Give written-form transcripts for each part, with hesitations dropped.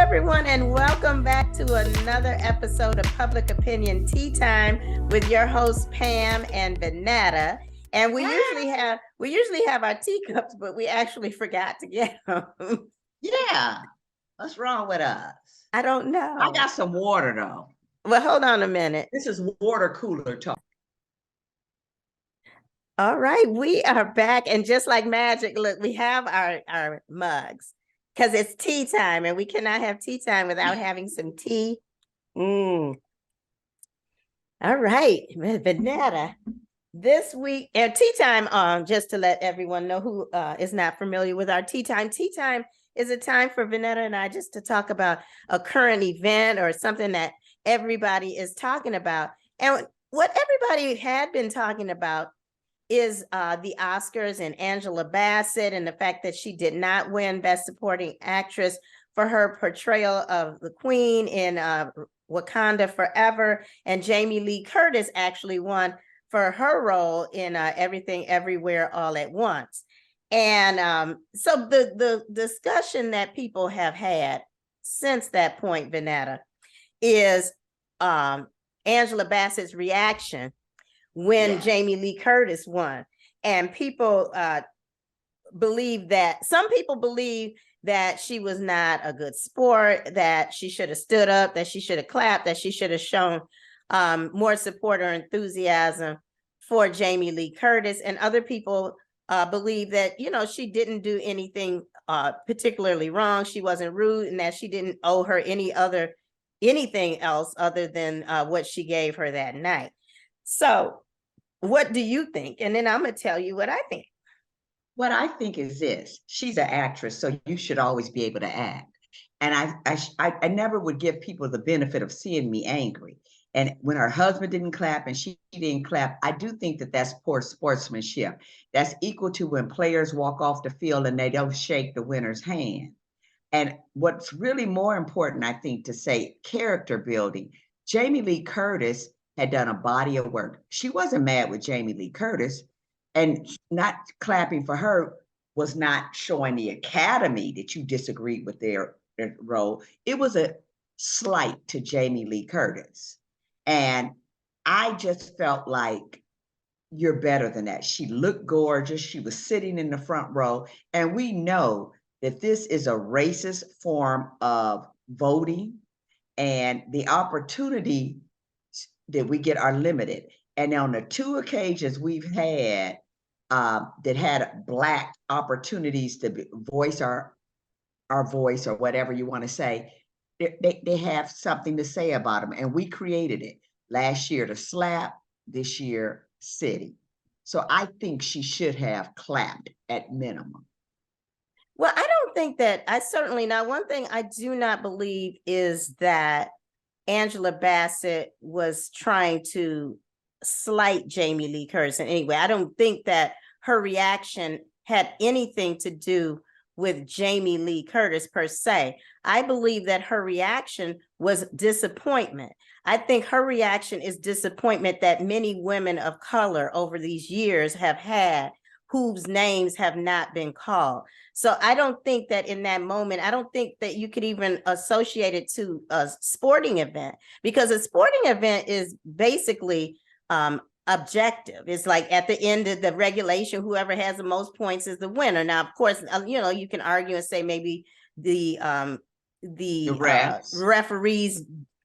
everyone, and welcome back to another episode of Public Opinion Tea Time with your hosts Pam and Vanetta. And we usually have our teacups, but we actually forgot to get them. Yeah, what's wrong with us? I don't know. I got some water though. Well, hold on a minute. This is water cooler talk. All right, we are back, and just like magic, look, we have our mugs because it's tea time, and we cannot have tea time without having some tea. All right, Vanetta. This week, and tea time, just to let everyone know who is not familiar with our tea time. Tea time is a time for Vanetta and I just to talk about a current event or something that everybody is talking about. And what everybody had been talking about is the Oscars and Angela Bassett and the fact that she did not win Best Supporting Actress for her portrayal of the Queen in Wakanda Forever. And Jamie Lee Curtis actually won for her role in Everything Everywhere All at Once. And so the discussion that people have had since that point, Vanetta, is Angela Bassett's reaction when Jamie Lee Curtis won. And people believe that, some people believe that she was not a good sport, that she should have stood up, that she should have clapped, that she should have shown more support or enthusiasm for Jamie Lee Curtis. And other people believe that, you know, she didn't do anything particularly wrong. She wasn't rude, and that she didn't owe her anything else other than what she gave her that night. So what do you think? And then I'm going to tell you what I think. What I think is this: she's an actress, so you should always be able to act. And I never would give people the benefit of seeing me angry. And when her husband didn't clap and she didn't clap, I do think that that's poor sportsmanship. That's equal to when players walk off the field and they don't shake the winner's hand. And what's really more important, I think, to say character building, Jamie Lee Curtis had done a body of work. She wasn't mad with Jamie Lee Curtis, and not clapping for her was not showing the Academy that you disagreed with their role. It was a slight to Jamie Lee Curtis. And I just felt like, you're better than that. She looked gorgeous. She was sitting in the front row. And we know that this is a racist form of voting, and the opportunity that we get are limited. And on the two occasions we've had that had Black opportunities to voice our voice, or whatever you want to say, they have something to say about them. And we created it last year, the slap, this year, city. So I think she should have clapped at minimum. Well, I don't think that, I certainly not. One thing I do not believe is that Angela Bassett was trying to slight Jamie Lee Curtis in any way. I don't think that her reaction had anything to do with Jamie Lee Curtis per se. I believe that her reaction was disappointment. I think her reaction is disappointment that many women of color over these years have had whose names have not been called. So I don't think that in that moment, I don't think that you could even associate it to a sporting event, because a sporting event is basically objective. It's like at the end of the regulation, whoever has the most points is the winner. Now, of course, you know, you can argue and say maybe the referees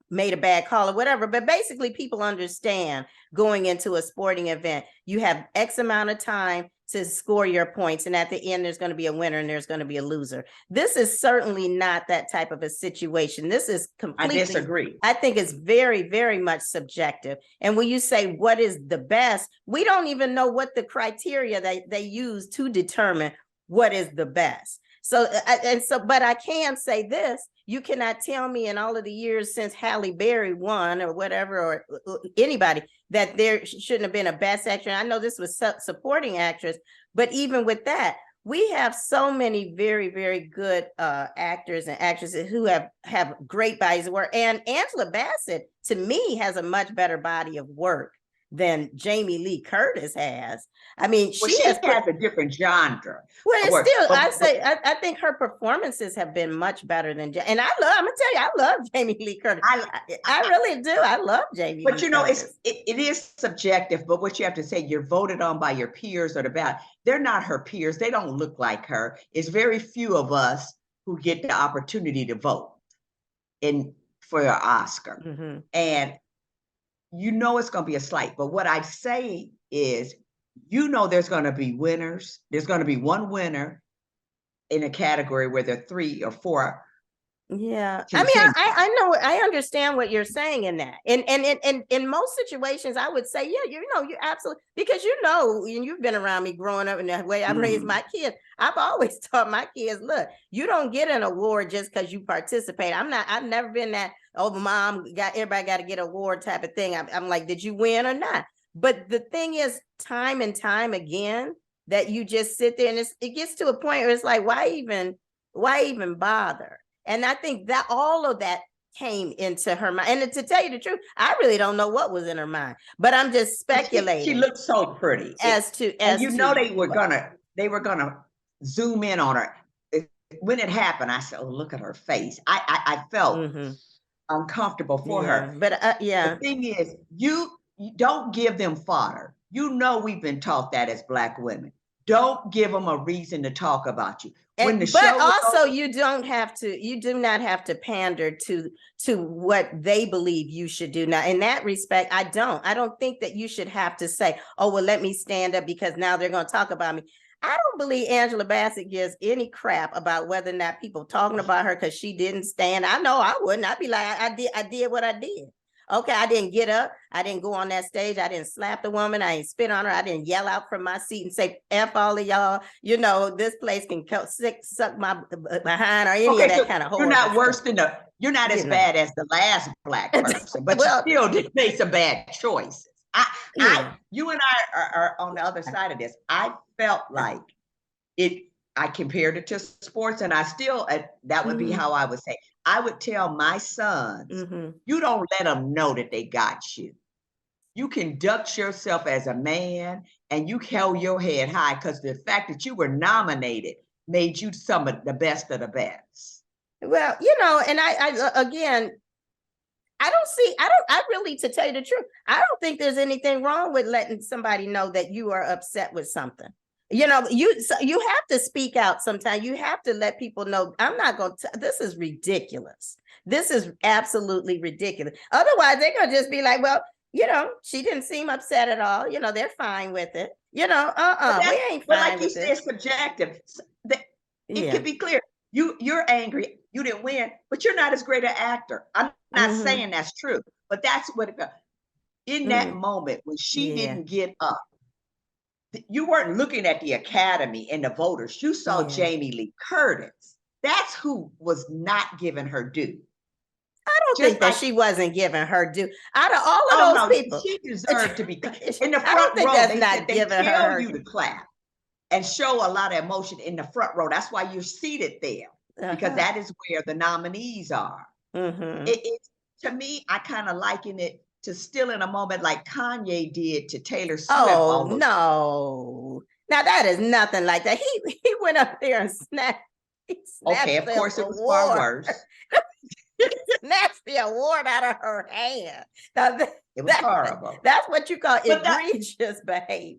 made a bad call or whatever, but basically people understand going into a sporting event, you have X amount of time to score your points, and at the end there's going to be a winner and there's going to be a loser. This is certainly not that type of a situation. This is completely, I disagree. I think it's very, very much subjective. And when you say what is the best, we don't even know what the criteria they use to determine what is the best. So, but I can say this: you cannot tell me in all of the years since Halle Berry won or whatever, or anybody, that there shouldn't have been a best actress. I know this was supporting actress, but even with that, we have so many very, very good actors and actresses who have great bodies of work. And Angela Bassett, to me, has a much better body of work than Jamie Lee Curtis has. I mean, Well, she she has has a different genre. well, it's Or, still, I but, say, I think her performances have been much better than, and I'm gonna tell you, I love Jamie Lee Curtis. I really do. I love Jamie but Lee you know, Curtis. it is subjective. But what you have to say, you're voted on by your peers or the ballot. They're not her peers. They don't look like her. It's very few of us who get the opportunity to vote for an Oscar. Mm-hmm. And you know it's going to be a slight. But what I say is, you know, there's going to be winners. There's going to be one winner in a category where there are 3 or 4. Yeah, I mean, I know, I understand what you're saying in that, and in most situations, I would say, yeah, you know, you absolutely, because you know, and you've been around me growing up in the way I've raised my kids. I've always taught my kids, look, you don't get an award just because you participate. I've never been that, oh, mom everybody got to get an award type of thing. I'm like, did you win or not? But the thing is, time and time again, that you just sit there and it gets to a point where it's like, why even bother? And I think that all of that came into her mind. And to tell you the truth, I really don't know what was in her mind, but I'm just speculating. She looked so pretty. And you know, they were gonna zoom in on her. When it happened, I said, oh, look at her face. I felt uncomfortable for her. But the thing is, you don't give them fodder. You know, we've been taught that as Black women. Don't give them a reason to talk about you. But also, you do not have to pander to what they believe you should do. Now, in that respect, I don't think that you should have to say, oh, well, let me stand up because now they're going to talk about me. I don't believe Angela Bassett gives any crap about whether or not people talking about her because she didn't stand. I know I wouldn't. I'd be like, I did what I did. Okay, I didn't get up. I didn't go on that stage. I didn't slap the woman. I ain't spit on her. I didn't yell out from my seat and say, F all of y'all. You know, this place can suck my behind or any of that kind of horrible You're not worse stuff. than you're not as bad as the last Black person, but well, you still did make some bad choices. You and I are on the other side of this. I felt like I compared it to sports, and I still, that would be how I would say. I would tell my sons, you don't let them know that they got you. You conduct yourself as a man and you held your head high, because the fact that you were nominated made you some of the best of the best. Well, you know, and again, I really, to tell you the truth, I don't think there's anything wrong with letting somebody know that you are upset with something. You know, you have to speak out sometimes. You have to let people know, I'm not going to, this is ridiculous. This is absolutely ridiculous. Otherwise, they're going to just be like, well, you know, she didn't seem upset at all. You know, they're fine with it. You know, we ain't fine with it. But like you said, it's subjective. It could be clear. You're angry. You didn't win, but you're not as great an actor. I'm not saying that's true, but that's what it felt. In that moment when she didn't get up, you weren't looking at the Academy and the voters. You saw Jamie Lee Curtis. That's who was not giving her due. I don't think that she wasn't giving her due. Out of all of those people, she deserved to be in the front row. That's not giving her you to clap and show a lot of emotion in the front row. That's why you're seated there, because that is where the nominees are. To me, I kind of liken it to still in a moment like Kanye did to Taylor Swift. Oh, no. Now that is nothing like that. He went up there and snatched. Okay, of course it was far worse. Snatched the award out of her hand. Now, it was horrible. That's what you call egregious behavior.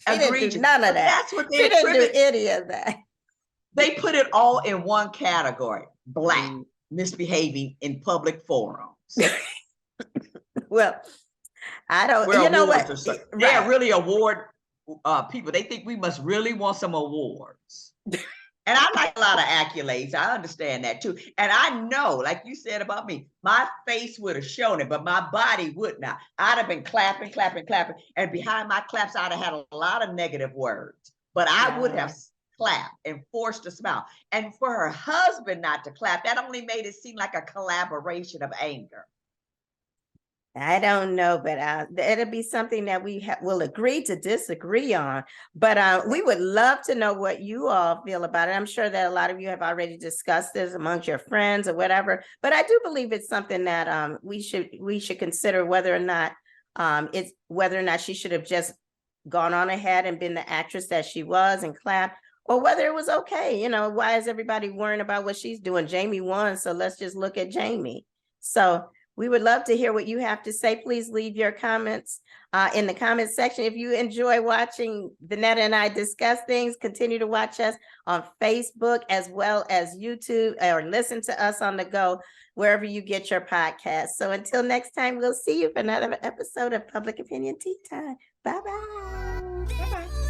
She didn't do none of that. That's what she didn't do any of that. They put it all in one category: Black misbehaving in public forums. Well, I don't. You know what? They are really award people. They think we must really want some awards. And I like a lot of accolades. I understand that too. And I know, like you said about me, my face would have shown it, but my body would not. I'd have been clapping, clapping, clapping. And behind my claps, I'd have had a lot of negative words. But I would have clapped and forced a smile. And for her husband not to clap, that only made it seem like a collaboration of anger. I don't know, but it'll be something that we will agree to disagree on. But we would love to know what you all feel about it. I'm sure that a lot of you have already discussed this amongst your friends or whatever. But I do believe it's something that we should consider whether or not It's whether or not she should have just gone on ahead and been the actress that she was and clapped, or whether it was okay. You know, why is everybody worrying about what she's doing? Jamie won, so let's just look at Jamie. So we would love to hear what you have to say. Please leave your comments in the comments section. If you enjoy watching Vanetta and I discuss things, continue to watch us on Facebook as well as YouTube, or listen to us on the go, wherever you get your podcast. So until next time, we'll see you for another episode of Public Opinion Tea Time. Bye-bye. Bye-bye.